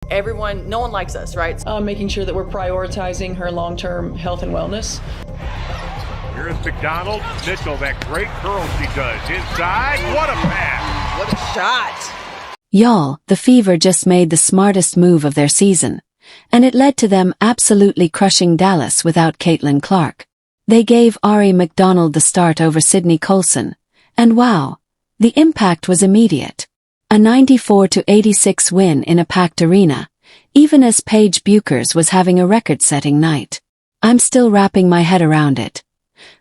No one likes us, right? Making sure that we're prioritizing her long-term health and wellness. Here's McDonald. Mitchell, that great curl she does. Inside, what a pass. What a shot. Y'all, the Fever just made the smartest move of their season. And it led to them absolutely crushing Dallas without Caitlin Clark. They gave Aari McDonald the start over Sydney Colson. And wow, the impact was immediate. A 94-86 win in a packed arena, even as Paige Buchers was having a record-setting night. I'm still wrapping my head around it.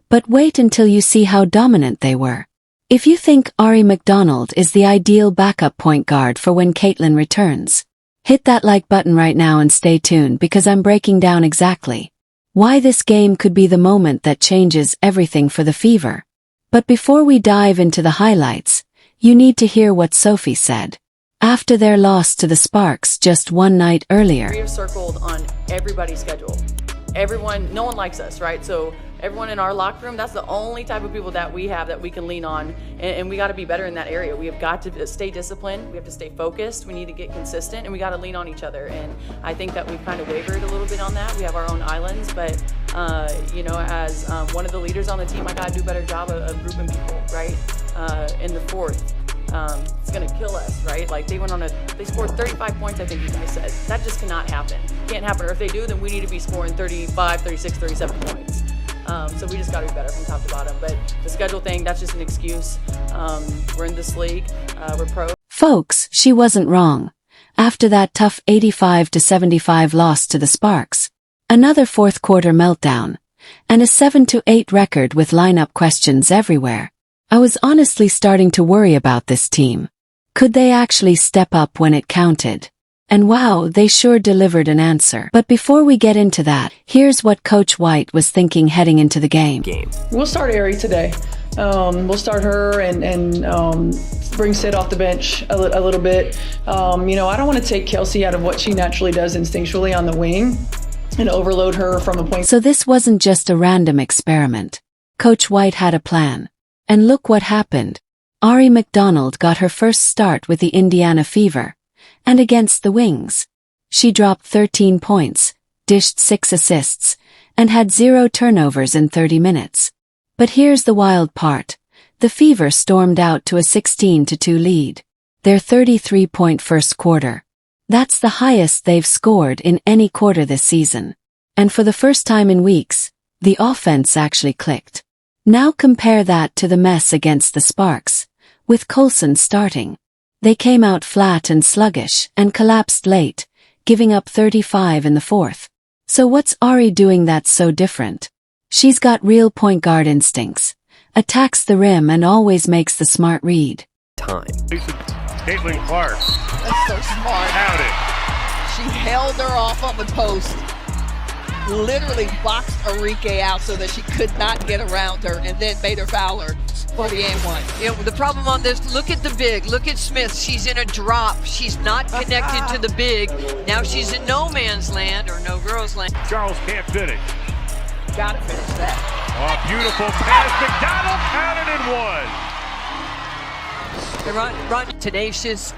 But wait until you see how dominant they were. If you think Aari McDonald is the ideal backup point guard for when Caitlin returns, hit that like button right now and stay tuned because I'm breaking down exactly why this game could be the moment that changes everything for the Fever. But before we dive into the highlights, you need to hear what Sophie said after their loss to the Sparks just one night earlier. We have circled on everybody's schedule. No one likes us, right? So everyone in our locker room, that's the only type of people that we have that we can lean on, and we got to be better in that area. We have got to stay disciplined, we have to stay focused, we need to get consistent, and we got to lean on each other. And I think that we've kind of wavered a little bit on that. We have our own islands, but as one of the leaders on the team, I got to do a better job of grouping people, right? In the fourth, it's gonna kill us, right? Like they scored 35 points, I think you guys said. That just cannot happen. Can't happen. Or if they do, then we need to be scoring 35, 36, 37 points. So we just got to be better from top to bottom. But the schedule thing, that's just an excuse. We're in this league. We're pro. Folks, she wasn't wrong. After that tough 85-75 loss to the Sparks, another fourth quarter meltdown, and a 7-8 record with lineup questions everywhere, I was honestly starting to worry about this team. Could they actually step up when it counted? And wow, they sure delivered an answer. But before we get into that, here's what Coach White was thinking heading into the game. We'll start Aari today. We'll start her and bring Sid off the bench a little bit. I don't want to take Kelsey out of what she naturally does instinctually on the wing and overload her from a point. So this wasn't just a random experiment. Coach White had a plan. And look what happened. Aari McDonald got her first start with the Indiana Fever. And against the Wings, she dropped 13 points, dished 6 assists, and had 0 turnovers in 30 minutes. But here's the wild part. The Fever stormed out to a 16-2 lead. Their 33-point first quarter. That's the highest they've scored in any quarter this season. And for the first time in weeks, the offense actually clicked. Now compare that to the mess against the Sparks, with Colson starting. They came out flat and sluggish and collapsed late, giving up 35 in the fourth. So what's Aari doing that's so different? She's got real point guard instincts, attacks the rim and always makes the smart read. Caitlin Clark. That's so smart. Out She held her off on the post, literally boxed Aari out so that she could not get around her, and then made her foul her for the and one. Yeah, the problem on this, look at the big, look at Smith. She's in a drop. She's not connected to the big. Now she's in no man's land or no girl's land. Charles can't finish. Gotta finish that. Oh, beautiful pass. McDonald counted and one. Run tenacious.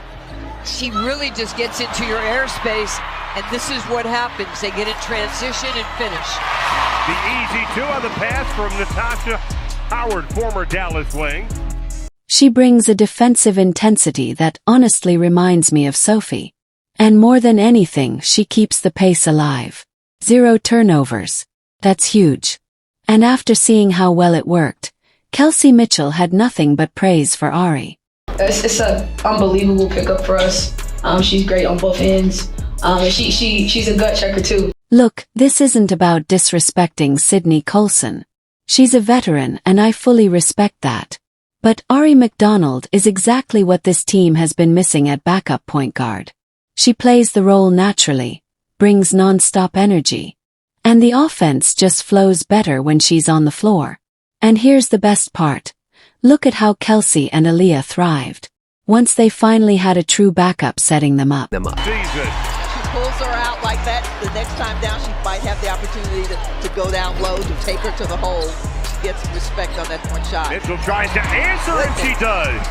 She really just gets into your airspace, and this is what happens. They get in transition and finish. The easy two on the pass from Natasha Howard, former Dallas Wing. She brings a defensive intensity that honestly reminds me of Sophie. And more than anything, she keeps the pace alive. 0 turnovers. That's huge. And after seeing how well it worked, Kelsey Mitchell had nothing but praise for Aari. It's an unbelievable pickup for us. She's great on both ends. And she's a gut checker too. Look, this isn't about disrespecting Sydney Colson. She's a veteran and I fully respect that. But Aari McDonald is exactly what this team has been missing at backup point guard. She plays the role naturally, brings non-stop energy. And the offense just flows better when she's on the floor. And here's the best part. Look at how Kelsey and Aaliyah thrived. Once they finally had a true backup setting them up. She pulls her out like that. The next time down, she might have the opportunity to go down low, to take her to the hole. She gets respect on that one shot. Mitchell tries to answer, and she does.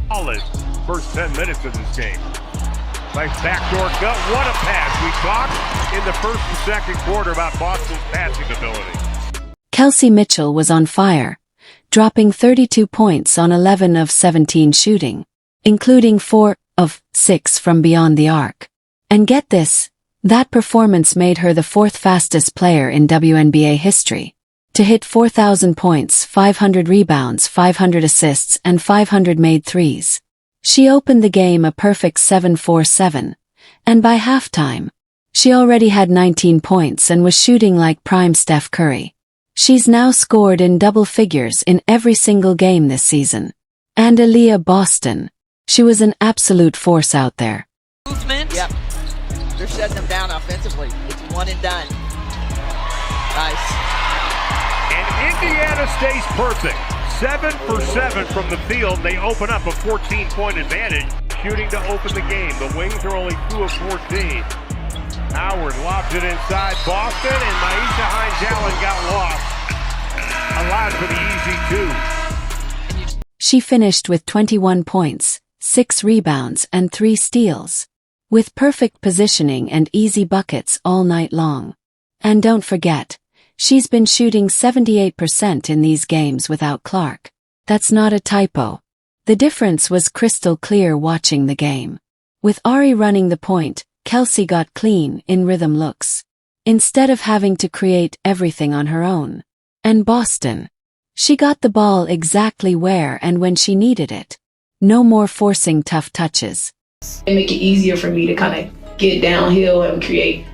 Solid first 10 minutes of this game. Nice backdoor cut. What a pass. We talked in the first and second quarter about Boston's passing ability. Kelsey Mitchell was on fire, dropping 32 points on 11 of 17 shooting, including 4 of 6 from beyond the arc. And get this, that performance made her the fourth fastest player in WNBA history to hit 4,000 points, 500 rebounds, 500 assists, and 500 made threes. She opened the game a perfect 7-4-7, and by halftime, she already had 19 points and was shooting like prime Steph Curry. She's now scored in double figures in every single game this season. And Aaliyah Boston, she was an absolute force out there. Movement. Yep. They're shutting them down offensively. It's one and done. Nice. And Indiana stays perfect. 7 for 7 from the field. They open up a 14-point advantage, shooting to open the game. The Wings are only 2 of 14. Howard lobs it inside Boston, and Maisha Hines-Allen got lost. Allowed for the easy 2. She finished with 21 points, 6 rebounds, and 3 steals, with perfect positioning and easy buckets all night long. And don't forget, she's been shooting 78% in these games without Clark. That's not a typo. The difference was crystal clear watching the game. With Aari running the point, Kelsey got clean, in-rhythm looks, instead of having to create everything on her own. And Boston, she got the ball exactly where and when she needed it. No more forcing tough touches. It make it easier for me to kind of get downhill and create.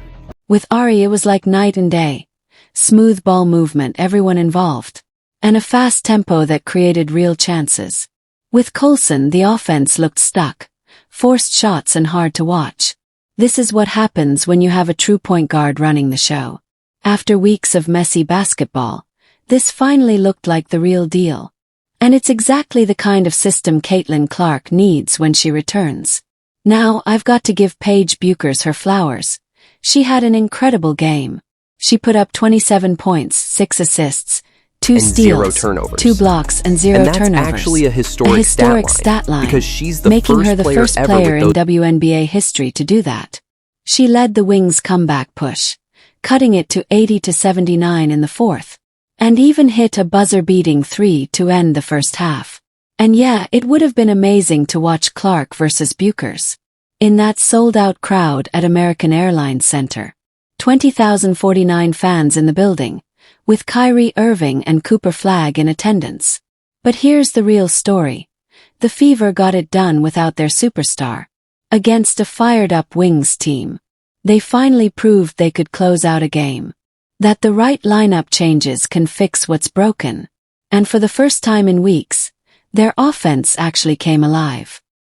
With Aari, it was like night and day. Smooth ball movement, everyone involved, and a fast tempo that created real chances. With Colson, the offense looked stuck, forced shots and hard to watch. This is what happens when you have a true point guard running the show. After weeks of messy basketball, this finally looked like the real deal. And it's exactly the kind of system Caitlin Clark needs when she returns. Now, I've got to give Paige Buchers her flowers. She had an incredible game. She put up 27 points, 6 assists, 2 steals, 0 turnovers. 2 blocks, and 0 and that's turnovers. Actually a historic stat line because she's the making first her the player first ever player with in WNBA history to do that. She led the Wings' comeback push, cutting it to 80-79 in the fourth, and even hit a buzzer-beating 3 to end the first half. And yeah, it would have been amazing to watch Clark versus Buchers in that sold-out crowd at American Airlines Center. 20,049 fans in the building, with Kyrie Irving and Cooper Flagg in attendance. But here's the real story. The Fever got it done without their superstar. Against a fired-up Wings team, they finally proved they could close out a game. That the right lineup changes can fix what's broken. And for the first time in weeks, their offense actually came alive.